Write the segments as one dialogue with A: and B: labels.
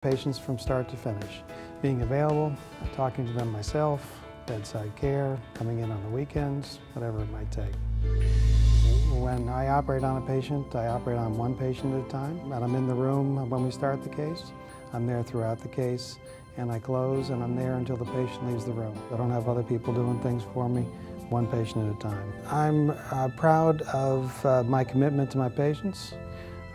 A: Patients from start to finish. Being available, talking to them myself, bedside care, coming in on the weekends, whatever it might take. When I operate on a patient, I operate on one patient at a time, and I'm in the room when we start the case. I'm there throughout the case, and I close, and I'm there until the patient leaves the room. I don't have other people doing things for me, one patient at a time. I'm proud of my commitment to my patients.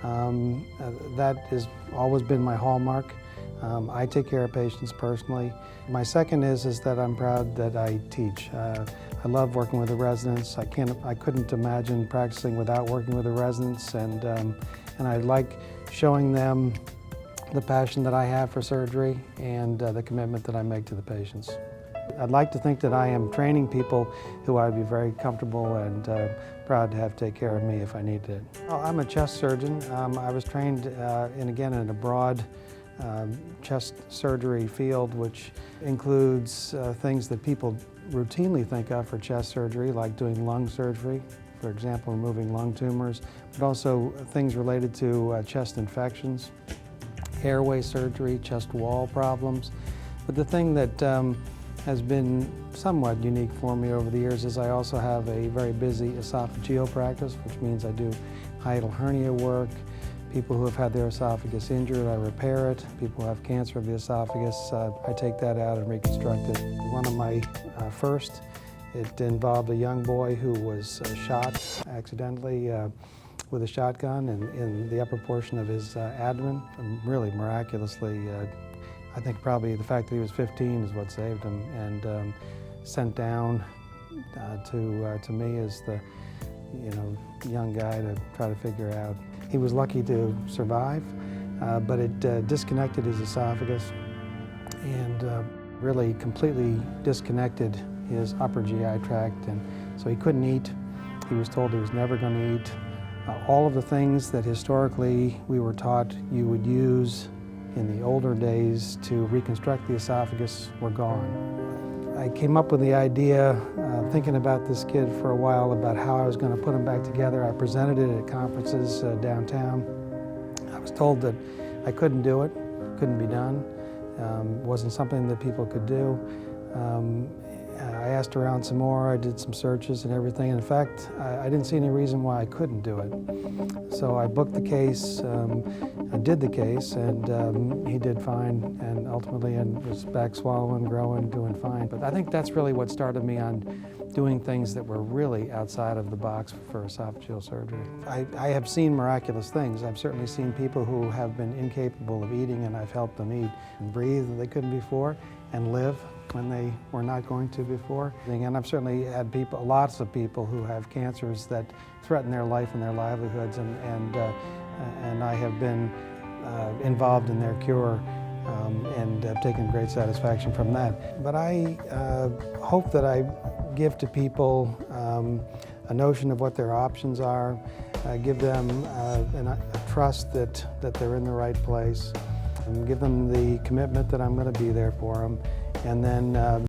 A: That has always been my hallmark. I take care of patients personally. My second is that I'm proud that I teach. I love working with the residents. I couldn't imagine practicing without working with the residents, and I like showing them the passion that I have for surgery and the commitment that I make to the patients. I'd like to think that I am training people who I'd be very comfortable and proud to have take care of me if I needed it. Well, I'm a chest surgeon. I was trained in a broad chest surgery field, which includes things that people routinely think of for chest surgery, like doing lung surgery, for example, removing lung tumors, but also things related to chest infections, airway surgery, chest wall problems. But the thing that has been somewhat unique for me over the years is I also have a very busy esophageal practice, which means I do hiatal hernia work. People who have had their esophagus injured, I repair it. People who have cancer of the esophagus, I take that out and reconstruct it. One of my first, it involved a young boy who was shot accidentally with a shotgun in the upper portion of his abdomen. And really miraculously, I think probably the fact that he was 15 is what saved him, and sent down to me as the young guy to try to figure out. He was lucky to survive, but it disconnected his esophagus and really completely disconnected his upper GI tract, and so he couldn't eat. He was told he was never going to eat. All of the things that historically we were taught you would use in the older days to reconstruct the esophagus were gone. I came up with the idea, thinking about this kid for a while, about how I was going to put him back together. I presented it at conferences downtown. I was told that I couldn't do it, couldn't be done. Wasn't something that people could do. I asked around some more, I did some searches and everything. In fact, I didn't see any reason why I couldn't do it. So I booked the case, I did the case, and he did fine, and ultimately was back swallowing, growing, doing fine. But I think that's really what started me on doing things that were really outside of the box for esophageal surgery. I have seen miraculous things. I've certainly seen people who have been incapable of eating, and I've helped them eat and breathe that they couldn't before, and live when they were not going to before. And I've certainly had lots of people who have cancers that threaten their life and their livelihoods, and I have been involved in their cure and have taken great satisfaction from that. But I hope that I give to people a notion of what their options are, give them a trust that they're in the right place, and give them the commitment that I'm going to be there for them. And then